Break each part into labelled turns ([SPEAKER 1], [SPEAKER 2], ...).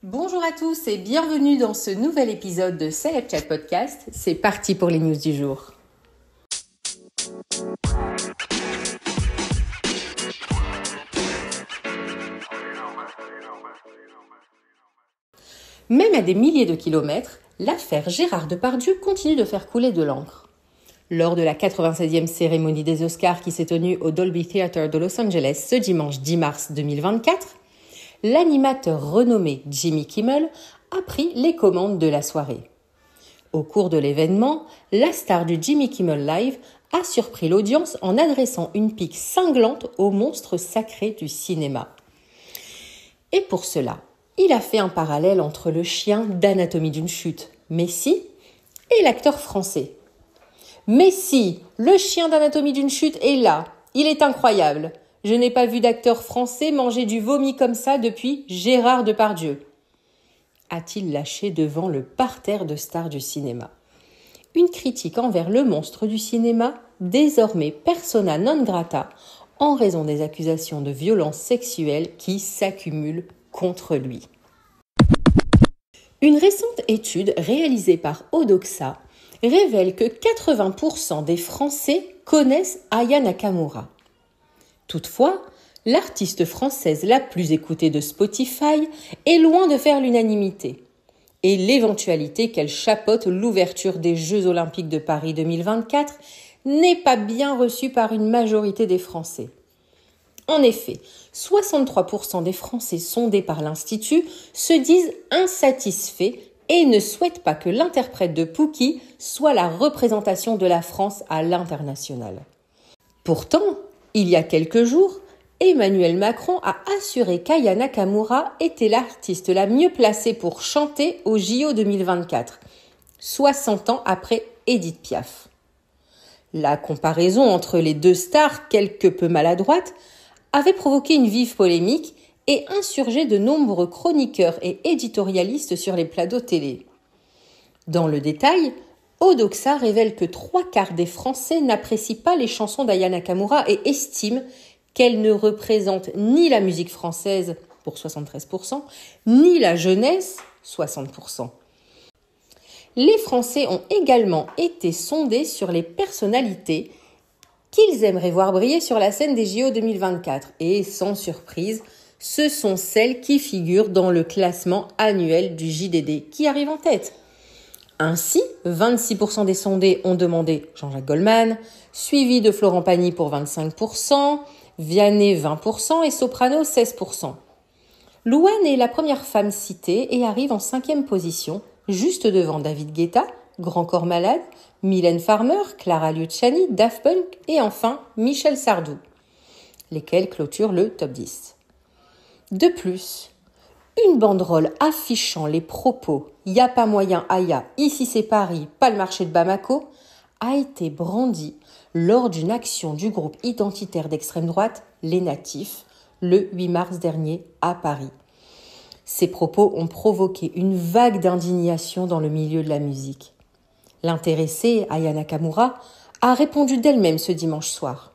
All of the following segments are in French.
[SPEAKER 1] Bonjour à tous et bienvenue dans ce nouvel épisode de Celeb Chat Podcast. C'est parti pour les news du jour. Même à des milliers de kilomètres, l'affaire Gérard Depardieu continue de faire couler de l'encre. Lors de la 96e cérémonie des Oscars qui s'est tenue au Dolby Theatre de Los Angeles ce dimanche 10 mars 2024, l'animateur renommé Jimmy Kimmel a pris les commandes de la soirée. Au cours de l'événement, la star du Jimmy Kimmel Live a surpris l'audience en adressant une pique cinglante au monstre sacré du cinéma. Et pour cela, il a fait un parallèle entre le chien d'Anatomie d'une chute, Messi, et l'acteur français. Messi, le chien d'Anatomie d'une chute, est là. Il est incroyable. Je n'ai pas vu d'acteur français manger du vomi comme ça depuis Gérard Depardieu. A-t-il lâché devant le parterre de stars du cinéma. Une critique envers le monstre du cinéma, désormais persona non grata, en raison des accusations de violences sexuelles qui s'accumulent contre lui. Une récente étude réalisée par Odoxa révèle que 80% des Français connaissent Aya Nakamura. Toutefois, l'artiste française la plus écoutée de Spotify est loin de faire l'unanimité. Et l'éventualité qu'elle chapeaute l'ouverture des Jeux Olympiques de Paris 2024 n'est pas bien reçue par une majorité des Français. En effet, 63% des Français sondés par l'Institut se disent insatisfaits et ne souhaitent pas que l'interprète de Pookie soit la représentation de la France à l'international. Pourtant, il y a quelques jours, Emmanuel Macron a assuré qu'Aya Nakamura était l'artiste la mieux placée pour chanter au JO 2024, 60 ans après Édith Piaf. La comparaison entre les deux stars, quelque peu maladroite, avait provoqué une vive polémique et insurgé de nombreux chroniqueurs et éditorialistes sur les plateaux télé. Dans le détail, Odoxa révèle que 3/4 des Français n'apprécient pas les chansons d'Aya Nakamura et estiment qu'elles ne représentent ni la musique française, pour 73%, ni la jeunesse, 60%. Les Français ont également été sondés sur les personnalités qu'ils aimeraient voir briller sur la scène des JO 2024. Et sans surprise, ce sont celles qui figurent dans le classement annuel du JDD qui arrive en tête. Ainsi, 26% des sondés ont demandé Jean-Jacques Goldman, suivi de Florent Pagny pour 25%, Vianney 20% et Soprano 16%. Louane est la première femme citée et arrive en 5e position, juste devant David Guetta, Grand Corps Malade, Mylène Farmer, Clara Luciani, Daft Punk et enfin Michel Sardou, lesquels clôturent le top 10. De plus, une banderole affichant les propos « Y a pas moyen Aya, ici c'est Paris, pas le marché de Bamako » a été brandie lors d'une action du groupe identitaire d'extrême droite, Les Natifs, le 8 mars dernier à Paris. Ces propos ont provoqué une vague d'indignation dans le milieu de la musique. L'intéressée, Aya Nakamura, a répondu d'elle-même ce dimanche soir.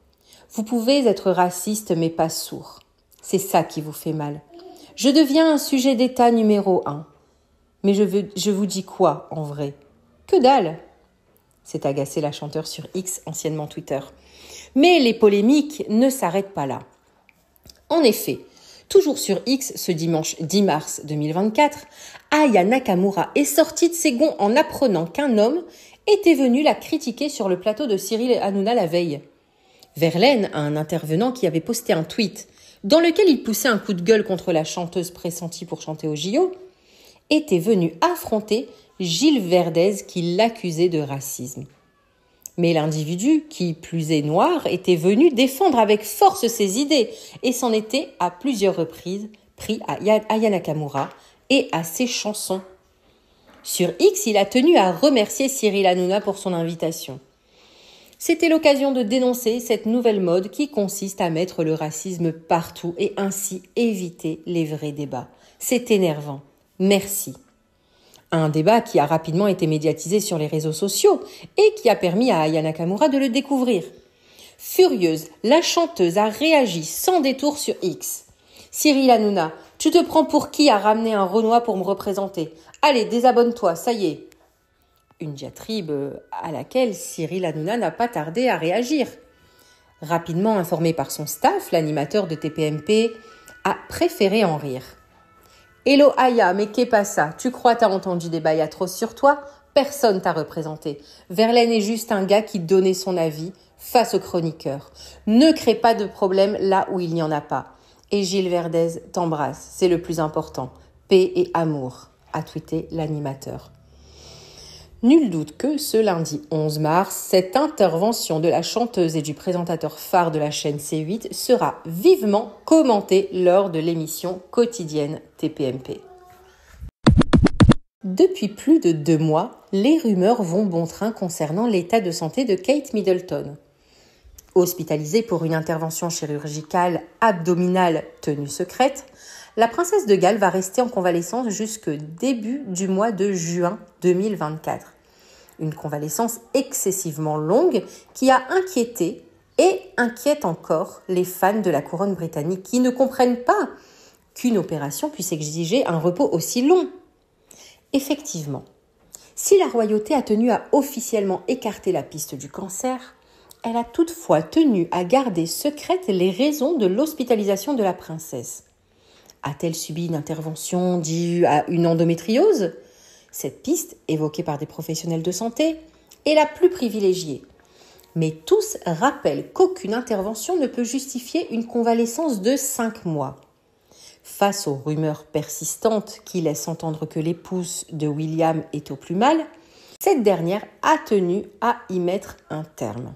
[SPEAKER 1] « Vous pouvez être raciste mais pas sourd. C'est ça qui vous fait mal. Je deviens un sujet d'État numéro 1. Mais je vous dis quoi, en vrai? Que dalle !» s'est agacée la chanteuse sur X, anciennement Twitter. Mais les polémiques ne s'arrêtent pas là. En effet, toujours sur X, ce dimanche 10 mars 2024, Aya Nakamura est sortie de ses gonds en apprenant qu'un homme était venu la critiquer sur le plateau de Cyril Hanouna la veille. Verlaine, un intervenant qui avait posté un tweet dans lequel il poussait un coup de gueule contre la chanteuse pressentie pour chanter au JO, était venu affronter Gilles Verdez qui l'accusait de racisme. Mais l'individu, qui plus est noir, était venu défendre avec force ses idées et s'en était à plusieurs reprises pris à Aya Nakamura et à ses chansons. Sur X, il a tenu à remercier Cyril Hanouna pour son invitation. C'était l'occasion de dénoncer cette nouvelle mode qui consiste à mettre le racisme partout et ainsi éviter les vrais débats. C'est énervant. Merci. Un débat qui a rapidement été médiatisé sur les réseaux sociaux et qui a permis à Aya Nakamura de le découvrir. Furieuse, la chanteuse a réagi sans détour sur X. Cyril Hanouna, tu te prends pour qui à ramener un Renoir pour me représenter? Allez, désabonne-toi, ça y est. Une diatribe à laquelle Cyril Hanouna n'a pas tardé à réagir. Rapidement informé par son staff, l'animateur de TPMP a préféré en rire. Hello Aya, mais qu'est pas ça? Tu crois t'as entendu des bails atroces sur toi? Personne t'a représenté. Verlaine est juste un gars qui donnait son avis face aux chroniqueurs. Ne crée pas de problème là où il n'y en a pas. Et Gilles Verdez t'embrasse, c'est le plus important. Paix et amour, a tweeté l'animateur. Nul doute que ce lundi 11 mars, cette intervention de la chanteuse et du présentateur phare de la chaîne C8 sera vivement commentée lors de l'émission quotidienne TPMP. Depuis plus de 2 mois, les rumeurs vont bon train concernant l'état de santé de Kate Middleton. Hospitalisée pour une intervention chirurgicale abdominale tenue secrète, la princesse de Galles va rester en convalescence jusqu'au début du mois de juin 2024. Une convalescence excessivement longue qui a inquiété et inquiète encore les fans de la couronne britannique qui ne comprennent pas qu'une opération puisse exiger un repos aussi long. Effectivement, si la royauté a tenu à officiellement écarter la piste du cancer, elle a toutefois tenu à garder secrètes les raisons de l'hospitalisation de la princesse. A-t-elle subi une intervention due à une endométriose ? Cette piste, évoquée par des professionnels de santé, est la plus privilégiée. Mais tous rappellent qu'aucune intervention ne peut justifier une convalescence de 5 mois. Face aux rumeurs persistantes qui laissent entendre que l'épouse de William est au plus mal, cette dernière a tenu à y mettre un terme.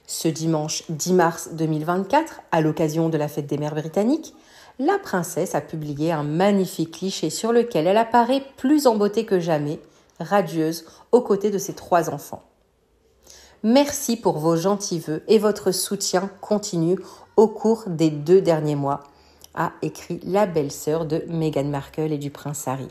[SPEAKER 1] Ce dimanche 10 mars 2024, à l'occasion de la fête des mères britanniques, la princesse a publié un magnifique cliché sur lequel elle apparaît plus en beauté que jamais, radieuse, aux côtés de ses 3 enfants. Merci pour vos gentils vœux et votre soutien continu au cours des 2 derniers mois, a écrit la belle-sœur de Meghan Markle et du prince Harry.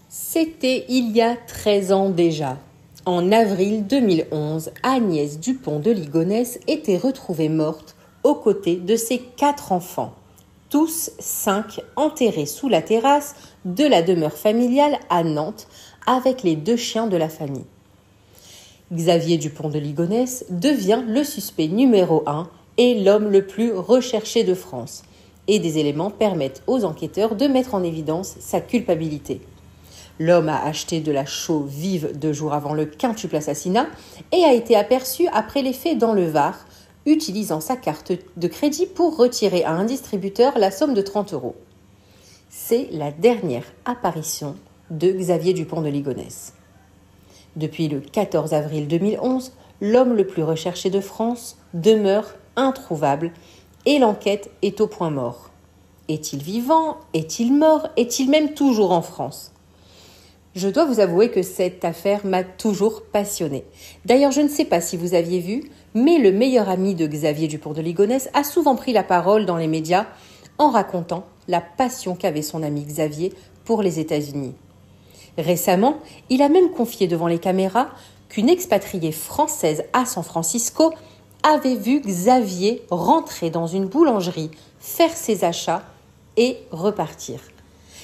[SPEAKER 1] C'était il y a 13 ans déjà. En avril 2011, Agnès Dupont de Ligonnès était retrouvée morte aux côtés de ses 4 enfants, tous 5 enterrés sous la terrasse de la demeure familiale à Nantes avec les 2 chiens de la famille. Xavier Dupont de Ligonnès devient le suspect numéro 1 et l'homme le plus recherché de France, et des éléments permettent aux enquêteurs de mettre en évidence sa culpabilité. L'homme a acheté de la chaux vive 2 jours avant le quintuple assassinat et a été aperçu après les faits dans le Var, utilisant sa carte de crédit pour retirer à un distributeur la somme de 30 €. C'est la dernière apparition de Xavier Dupont de Ligonnès. Depuis le 14 avril 2011, l'homme le plus recherché de France demeure introuvable et l'enquête est au point mort. Est-il vivant? Est-il mort? Est-il même toujours en France? Je dois vous avouer que cette affaire m'a toujours passionnée. D'ailleurs, je ne sais pas si vous aviez vu, mais le meilleur ami de Xavier Dupont de Ligonnès a souvent pris la parole dans les médias en racontant la passion qu'avait son ami Xavier pour les États-Unis. Récemment, il a même confié devant les caméras qu'une expatriée française à San Francisco avait vu Xavier rentrer dans une boulangerie, faire ses achats et repartir.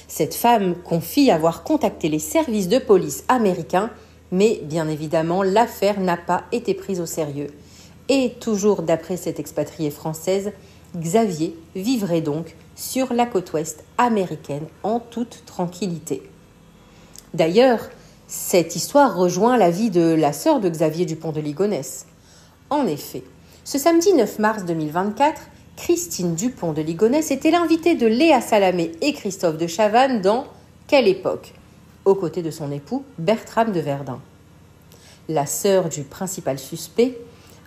[SPEAKER 1] Cette femme confie avoir contacté les services de police américains, mais bien évidemment, l'affaire n'a pas été prise au sérieux. Et toujours d'après cette expatriée française, Xavier vivrait donc sur la côte ouest américaine en toute tranquillité. D'ailleurs, cette histoire rejoint la vie de la sœur de Xavier Dupont de Ligonnès. En effet, ce samedi 9 mars 2024, Christine Dupont de Ligonnès était l'invitée de Léa Salamé et Christophe de Chavannes dans Quelle époque ? Aux côtés de son époux Bertram de Verdun. La sœur du principal suspect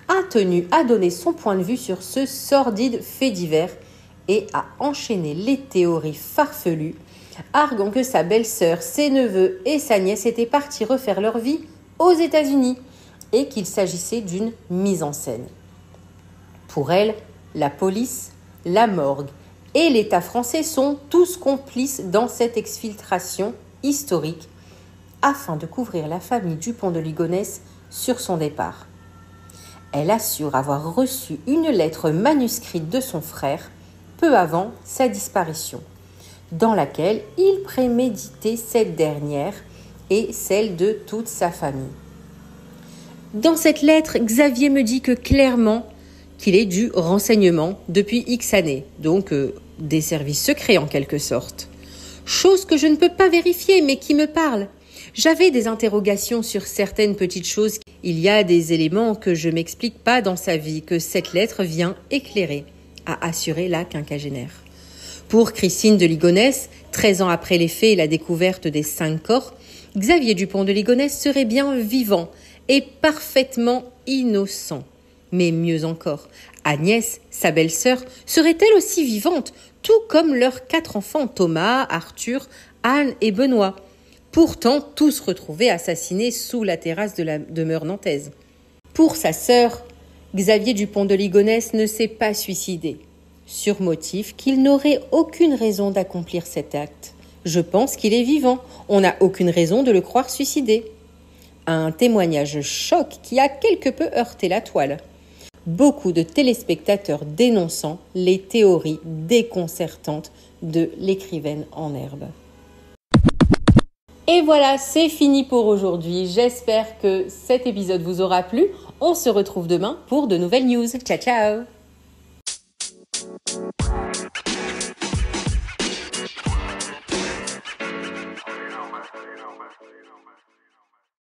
[SPEAKER 1] a tenu à donner son point de vue sur ce sordide fait divers et à enchaîner les théories farfelues, arguant que sa belle-sœur, ses neveux et sa nièce étaient partis refaire leur vie aux États-Unis et qu'il s'agissait d'une mise en scène. Pour elle, la police, la morgue et l'État français sont tous complices dans cette exfiltration historique afin de couvrir la famille Dupont de Ligonnès sur son départ. Elle assure avoir reçu une lettre manuscrite de son frère peu avant sa disparition, dans laquelle il préméditait cette dernière et celle de toute sa famille. Dans cette lettre, Xavier me dit que clairement qu'il est du renseignement depuis X années, donc des services secrets en quelque sorte. Chose que je ne peux pas vérifier mais qui me parle. J'avais des interrogations sur certaines petites choses. Il y a des éléments que je m'explique pas dans sa vie, que cette lettre vient éclairer, a assuré la quinquagénaire. Pour Christine de Ligonnès, 13 ans après les faits et la découverte des 5 corps, Xavier Dupont de Ligonnès serait bien vivant et parfaitement innocent. Mais mieux encore, Agnès, sa belle-sœur, serait-elle aussi vivante, tout comme leurs 4 enfants, Thomas, Arthur, Anne et Benoît, pourtant tous retrouvés assassinés sous la terrasse de la demeure nantaise. Pour sa sœur, Xavier Dupont de Ligonnès ne s'est pas suicidé, sur motif qu'il n'aurait aucune raison d'accomplir cet acte. Je pense qu'il est vivant, on n'a aucune raison de le croire suicidé. Un témoignage choc qui a quelque peu heurté la toile. Beaucoup de téléspectateurs dénonçant les théories déconcertantes de l'écrivaine en herbe. Et voilà, c'est fini pour aujourd'hui. J'espère que cet épisode vous aura plu. On se retrouve demain pour de nouvelles news. Ciao, ciao!